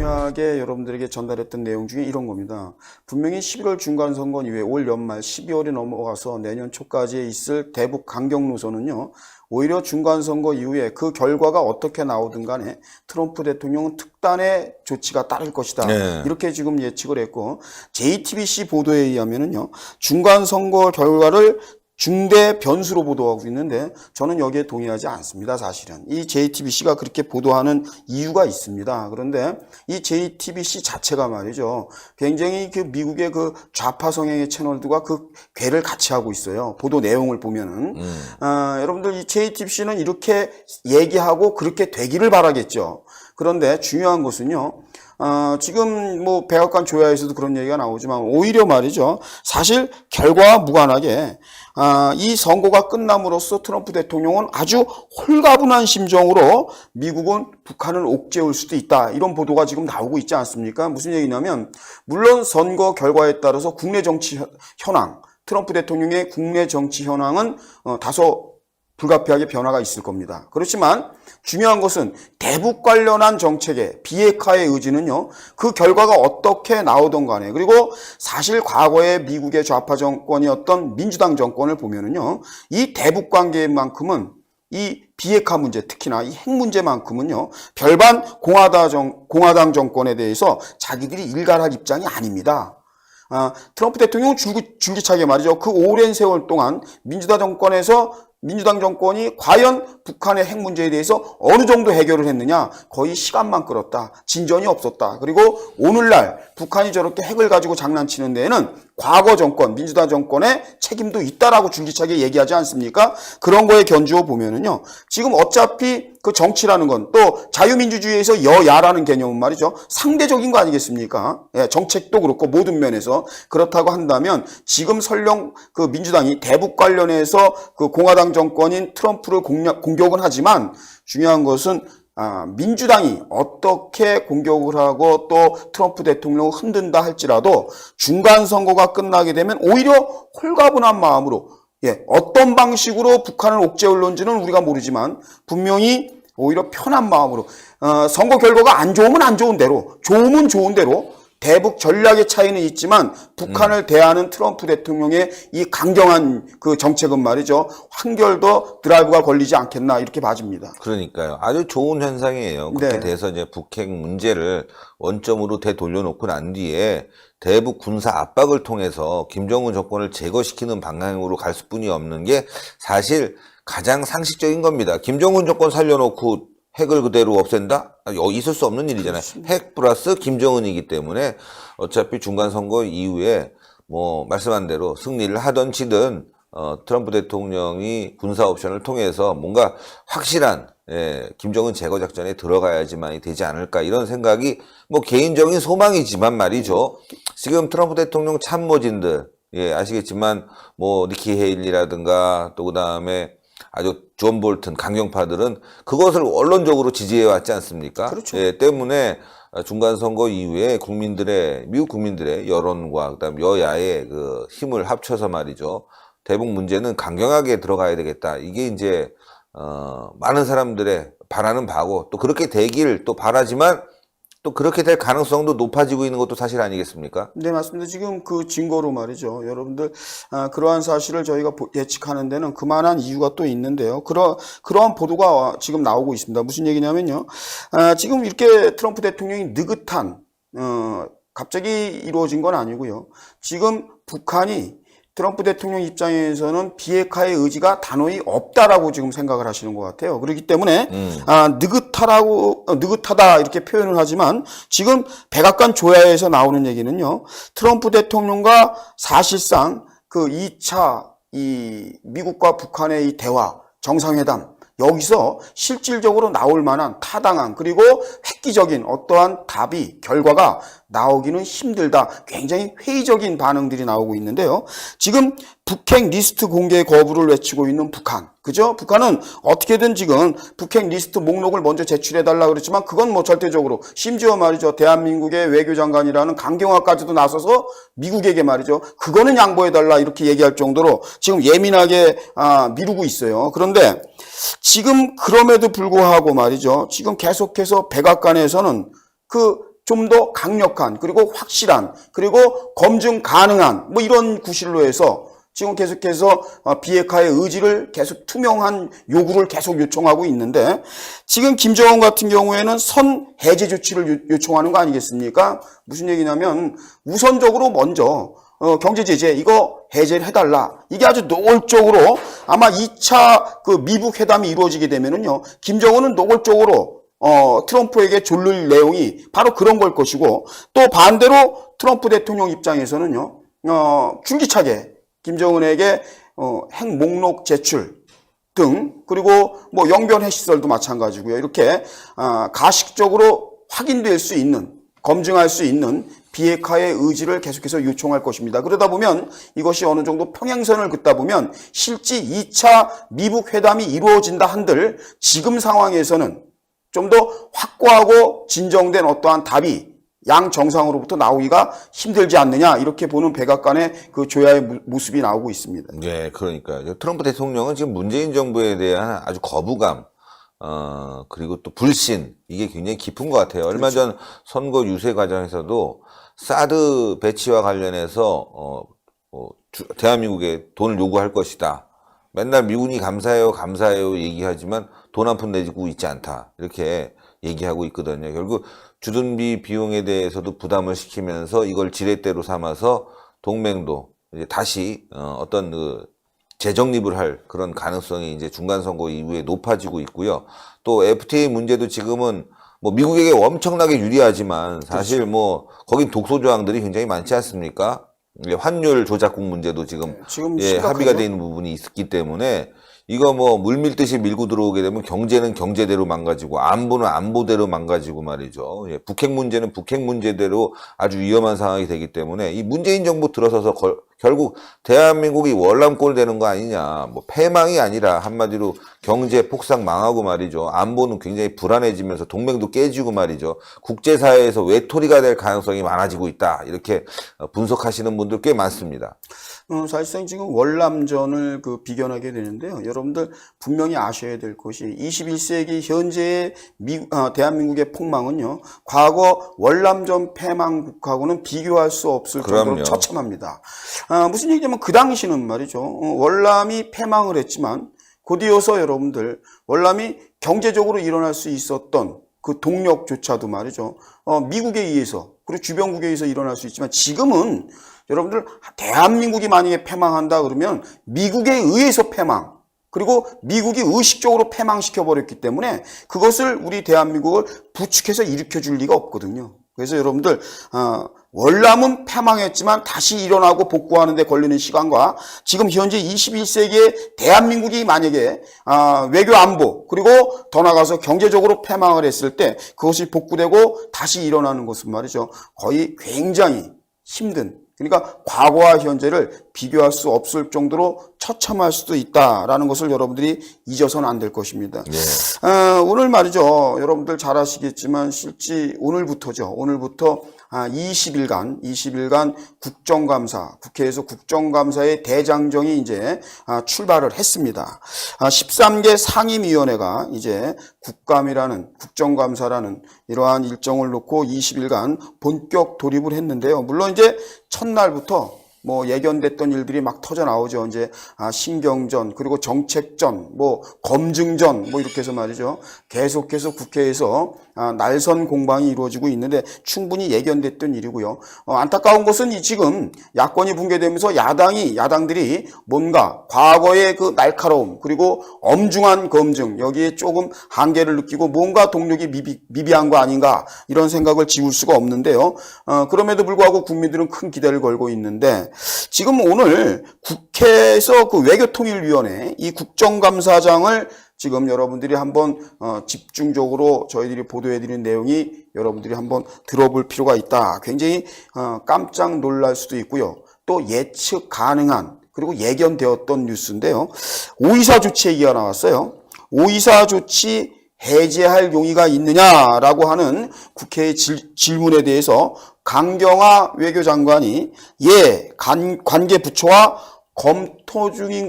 중요하게 여러분들에게 전달했던 내용 중에 이런 겁니다. 분명히 11월 중간선거 이후에 올 연말 12월이 넘어가서 내년 초까지 있을 대북 강경 노선은요. 오히려 중간선거 이후에 그 결과가 어떻게 나오든 간에 트럼프 대통령은 특단의 조치가 따를 것이다. 네. 이렇게 지금 예측을 했고 JTBC 보도에 의하면은요. 중간선거 결과를 중대 변수로 보도하고 있는데 저는 여기에 동의하지 않습니다. 사실은 이 JTBC가 그렇게 보도하는 이유가 있습니다. 그런데 이 JTBC 자체가 말이죠, 굉장히 그 미국의 그 좌파 성향의 채널들과 그 궤를 같이 하고 있어요. 보도 내용을 보면은 여러분들 이 JTBC는 이렇게 얘기하고 그렇게 되기를 바라겠죠. 그런데 중요한 것은요. 지금 뭐 백악관 조야에서도 그런 얘기가 나오지만 오히려 말이죠. 사실 결과와 무관하게 이 선거가 끝남으로써 트럼프 대통령은 아주 홀가분한 심정으로 미국은 북한을 옥죄올 수도 있다. 이런 보도가 지금 나오고 있지 않습니까? 무슨 얘기냐면 물론 선거 결과에 따라서 국내 정치 현황, 트럼프 대통령의 국내 정치 현황은 다소 불가피하게 변화가 있을 겁니다. 그렇지만 중요한 것은 대북 관련한 정책의 비핵화의 의지는요. 그 결과가 어떻게 나오던 간에 그리고 사실 과거의 미국의 좌파 정권이었던 민주당 정권을 보면은요. 이 대북 관계만큼은 이 비핵화 문제 특히나 이 핵 문제만큼은요. 별반 공화당 정권에 대해서 자기들이 일갈할 입장이 아닙니다. 트럼프 대통령은 줄기차게 말이죠. 그 오랜 세월 동안 민주당 정권이 과연 북한의 핵 문제에 대해서 어느 정도 해결을 했느냐? 거의 시간만 끌었다. 진전이 없었다. 그리고 오늘날 북한이 저렇게 핵을 가지고 장난치는 데에는 과거 정권, 민주당 정권의 책임도 있다라고 줄기차게 얘기하지 않습니까? 그런 거에 견주어 보면은요. 지금 어차피 그 정치라는 건 또 자유민주주의에서 여야라는 개념은 말이죠. 상대적인 거 아니겠습니까? 예, 정책도 그렇고 모든 면에서 그렇다고 한다면 지금 설령 그 민주당이 대북 관련해서 그 공화당 정권인 트럼프를 공격은 하지만 중요한 것은 민주당이 어떻게 공격을 하고 또 트럼프 대통령을 흔든다 할지라도 중간 선거가 끝나게 되면 오히려 홀가분한 마음으로 어떤 방식으로 북한을 옥죄올는지는 우리가 모르지만 분명히 오히려 편한 마음으로 선거 결과가 안 좋으면 안 좋은 대로 좋으면 좋은 대로 대북 전략의 차이는 있지만 북한을 대하는 트럼프 대통령의 이 강경한 그 정책은 말이죠. 한결더 드라이브가 걸리지 않겠나 이렇게 봐집니다. 그러니까요. 아주 좋은 현상이에요. 그렇게 돼서 이제 북핵 문제를 원점으로 되돌려놓고 난 뒤에 대북 군사 압박을 통해서 김정은 정권을 제거시키는 방향으로 갈 수뿐이 없는 게 사실 가장 상식적인 겁니다. 김정은 정권 살려놓고 핵을 그대로 없앤다? 있을 수 없는 일이잖아요. 그렇습니다. 핵 플러스 김정은이기 때문에 어차피 중간선거 이후에 뭐 말씀한 대로 승리를 하던 치든 트럼프 대통령이 군사 옵션을 통해서 뭔가 확실한 김정은 제거 작전에 들어가야지만이 되지 않을까 이런 생각이 뭐 개인적인 소망이지만 말이죠. 지금 트럼프 대통령 참모진들 아시겠지만 뭐 니키 헤일리라든가 또 그다음에 아주 존 볼튼 강경파들은 그것을 언론적으로 지지해 왔지 않습니까? 그렇죠. 때문에 중간선거 이후에 미국 국민들의 여론과 그다음 여야의 그 힘을 합쳐서 말이죠. 대북 문제는 강경하게 들어가야 되겠다. 이게 이제 많은 사람들의 바라는 바고 또 그렇게 되길 또 바라지만 또 그렇게 될 가능성도 높아지고 있는 것도 사실 아니겠습니까? 네, 맞습니다. 지금 그 증거로 말이죠. 여러분들, 그러한 사실을 저희가 예측하는 데는 그만한 이유가 또 있는데요. 그러한 보도가 지금 나오고 있습니다. 무슨 얘기냐면요. 지금 이렇게 트럼프 대통령이 느긋한, 갑자기 이루어진 건 아니고요. 지금 북한이 트럼프 대통령 입장에서는 비핵화의 의지가 단호히 없다라고 지금 생각을 하시는 것 같아요. 그렇기 때문에 느긋하다 이렇게 표현을 하지만 지금 백악관 조야에서 나오는 얘기는요. 트럼프 대통령과 사실상 그 2차 이 미국과 북한의 이 대화 정상회담 여기서 실질적으로 나올 만한 타당한 그리고 획기적인 어떠한 답이 결과가 나오기는 힘들다. 굉장히 회의적인 반응들이 나오고 있는데요. 지금 북핵 리스트 공개 거부를 외치고 있는 북한. 그죠? 북한은 어떻게든 지금 북핵 리스트 목록을 먼저 제출해달라 그랬지만 그건 뭐 절대적으로 심지어 말이죠. 대한민국의 외교장관이라는 강경화까지도 나서서 미국에게 말이죠. 그거는 양보해달라 이렇게 얘기할 정도로 지금 예민하게 미루고 있어요. 그런데 지금 그럼에도 불구하고 말이죠. 지금 계속해서 백악관에서는 그 좀 더 강력한 그리고 확실한 그리고 검증 가능한 뭐 이런 구실로 해서 지금 계속해서 비핵화의 의지를 계속 투명한 요구를 계속 요청하고 있는데 지금 김정은 같은 경우에는 선 해제 조치를 요청하는 거 아니겠습니까? 무슨 얘기냐면 우선적으로 먼저 경제 제재 이거 해제를 해달라. 이게 아주 노골적으로 아마 2차 그 미북 회담이 이루어지게 되면은요, 김정은은 노골적으로 트럼프에게 졸릴 내용이 바로 그런 걸 것이고 또 반대로 트럼프 대통령 입장에서는요, 줄기차게 김정은에게 핵 목록 제출 등 그리고 뭐 영변 핵시설도 마찬가지고요. 이렇게 가식적으로 확인될 수 있는 검증할 수 있는 비핵화의 의지를 계속해서 요청할 것입니다. 그러다 보면 이것이 어느 정도 평행선을 긋다 보면 실제 2차 미북 회담이 이루어진다 한들 지금 상황에서는 좀 더 확고하고 진정된 어떠한 답이 양 정상으로부터 나오기가 힘들지 않느냐 이렇게 보는 백악관의 그 조야의 모습이 나오고 있습니다. 네, 그러니까 트럼프 대통령은 지금 문재인 정부에 대한 아주 거부감, 그리고 또 불신 이게 굉장히 깊은 것 같아요. 얼마 전 선거 유세 과정에서도 사드 배치와 관련해서 대한민국에 돈을 요구할 것이다. 맨날 미군이 감사해요, 감사해요 얘기하지만 돈 한 푼 내고 있지 않다. 이렇게 얘기하고 있거든요. 결국 주둔비 비용에 대해서도 부담을 시키면서 이걸 지렛대로 삼아서 동맹도 이제 다시 어떤 그 재정립을 할 그런 가능성이 이제 중간 선거 이후에 높아지고 있고요. 또 FTA 문제도 지금은 뭐 미국에게 엄청나게 유리하지만 사실 그렇죠. 뭐 거긴 독소 조항들이 굉장히 많지 않습니까? 환율 조작국 문제도 지금 합의가 되어 있는 부분이 있기 때문에 이거 뭐 물밀듯이 밀고 들어오게 되면 경제는 경제대로 망가지고 안보는 안보대로 망가지고 말이죠. 북핵 문제는 북핵 문제대로 아주 위험한 상황이 되기 때문에 이 문재인 정부 들어서서 결국 대한민국이 월남꼴 되는 거 아니냐. 뭐 패망이 아니라 한마디로 경제 폭삭 망하고 말이죠. 안보는 굉장히 불안해지면서 동맹도 깨지고 말이죠. 국제사회에서 외톨이가 될 가능성이 많아지고 있다. 이렇게 분석하시는 분들 꽤 많습니다. 사실상 지금 월남전을 비견하게 되는데요. 여러분들 분명히 아셔야 될 것이 21세기 현재의 대한민국의 폭망은요. 과거 월남전 패망국하고는 비교할 수 없을 정도로 처참합니다. 무슨 얘기냐면 그 당시는 말이죠. 월남이 패망을 했지만 곧이어서 여러분들 월남이 경제적으로 일어날 수 있었던 그 동력조차도 말이죠. 미국에 의해서 그리고 주변국에 의해서 일어날 수 있지만 지금은 여러분들 대한민국이 만약에 패망한다 그러면 미국에 의해서 패망 그리고 미국이 의식적으로 패망시켜버렸기 때문에 그것을 우리 대한민국을 부축해서 일으켜줄 리가 없거든요. 그래서 여러분들 월남은 패망했지만 다시 일어나고 복구하는 데 걸리는 시간과 지금 현재 21세기의 대한민국이 만약에 외교 안보 그리고 더 나아가서 경제적으로 패망을 했을 때 그것이 복구되고 다시 일어나는 것은 말이죠. 거의 굉장히 힘든 그러니까 과거와 현재를 비교할 수 없을 정도로 처참할 수도 있다라는 것을 여러분들이 잊어서는 안 될 것입니다. 네. 오늘 말이죠. 여러분들 잘 아시겠지만 실제 오늘부터죠. 오늘부터 20일간 국정감사, 국회에서 국정감사의 대장정이 이제 출발을 했습니다. 13개 상임위원회가 이제 국정감사라는 이러한 일정을 놓고 20일간 본격 돌입을 했는데요. 물론 이제 첫날부터 뭐 예견됐던 일들이 막 터져 나오죠. 이제 신경전 그리고 정책전 뭐 검증전 뭐 이렇게 해서 말이죠. 계속해서 국회에서 날선 공방이 이루어지고 있는데 충분히 예견됐던 일이고요. 안타까운 것은 지금 야권이 붕괴되면서 야당들이 뭔가 과거의 그 날카로움 그리고 엄중한 검증 여기에 조금 한계를 느끼고 뭔가 동력이 미비한 거 아닌가 이런 생각을 지울 수가 없는데요. 그럼에도 불구하고 국민들은 큰 기대를 걸고 있는데 지금 오늘 국회에서 그 외교통일위원회 이 국정감사장을 지금 여러분들이 한번 집중적으로 저희들이 보도해드린 내용이 여러분들이 한번 들어볼 필요가 있다. 굉장히 깜짝 놀랄 수도 있고요. 또 예측 가능한 그리고 예견되었던 뉴스인데요. 5.24 조치 얘기가 나왔어요. 5.24 조치 해제할 용의가 있느냐라고 하는 국회의 질문에 대해서 강경화 외교장관이 관계 부처와 검토 중인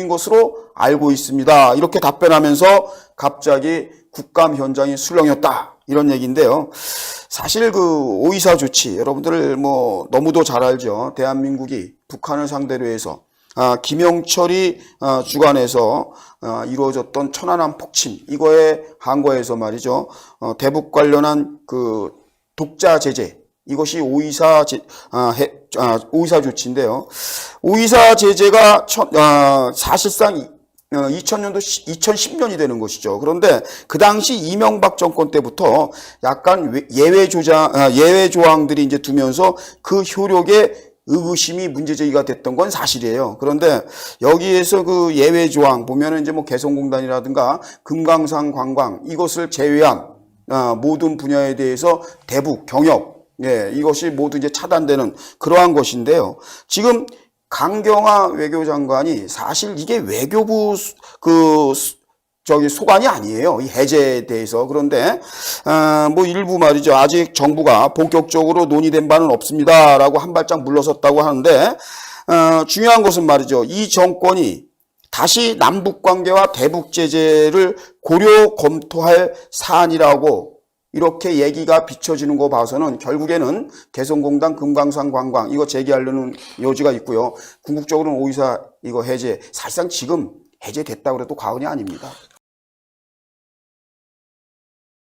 것으로 알고 있습니다. 이렇게 답변하면서 갑자기 국감 현장이 술렁였다. 이런 얘기인데요. 사실 그 5.24 조치, 여러분들 뭐 너무도 잘 알죠. 대한민국이 북한을 상대로 해서 김영철이 주관해서 이루어졌던 천안함 폭침, 이거에 항거해서 말이죠. 대북 관련한 그 독자 제재, 이것이 5.24 조치인데요. 5.24 제재가 사실상 2010년이 되는 것이죠. 그런데 그 당시 이명박 정권 때부터 약간 예외 조항들이 이제 두면서 그 효력에 의구심이 문제 제기가 됐던 건 사실이에요. 그런데 여기에서 그 예외 조항 보면은 이제 뭐 개성공단이라든가 금강산 관광 이것을 제외한 모든 분야에 대해서 대북 경협, 이것이 모두 이제 차단되는 그러한 것인데요. 지금 강경화 외교장관이 사실 이게 외교부 소관이 아니에요. 이 해제에 대해서. 그런데 뭐 일부 말이죠. 아직 정부가 본격적으로 논의된 바는 없습니다라고 한 발짝 물러섰다고 하는데 중요한 것은 말이죠. 이 정권이 다시 남북 관계와 대북 제재를 고려 검토할 사안이라고 이렇게 얘기가 비춰지는 거 봐서는 결국에는 개성공단 금강산 관광 이거 재개하려는 여지가 있고요. 궁극적으로는 5.24 이거 해제, 사실상 지금 해제됐다고 해도 과언이 아닙니다.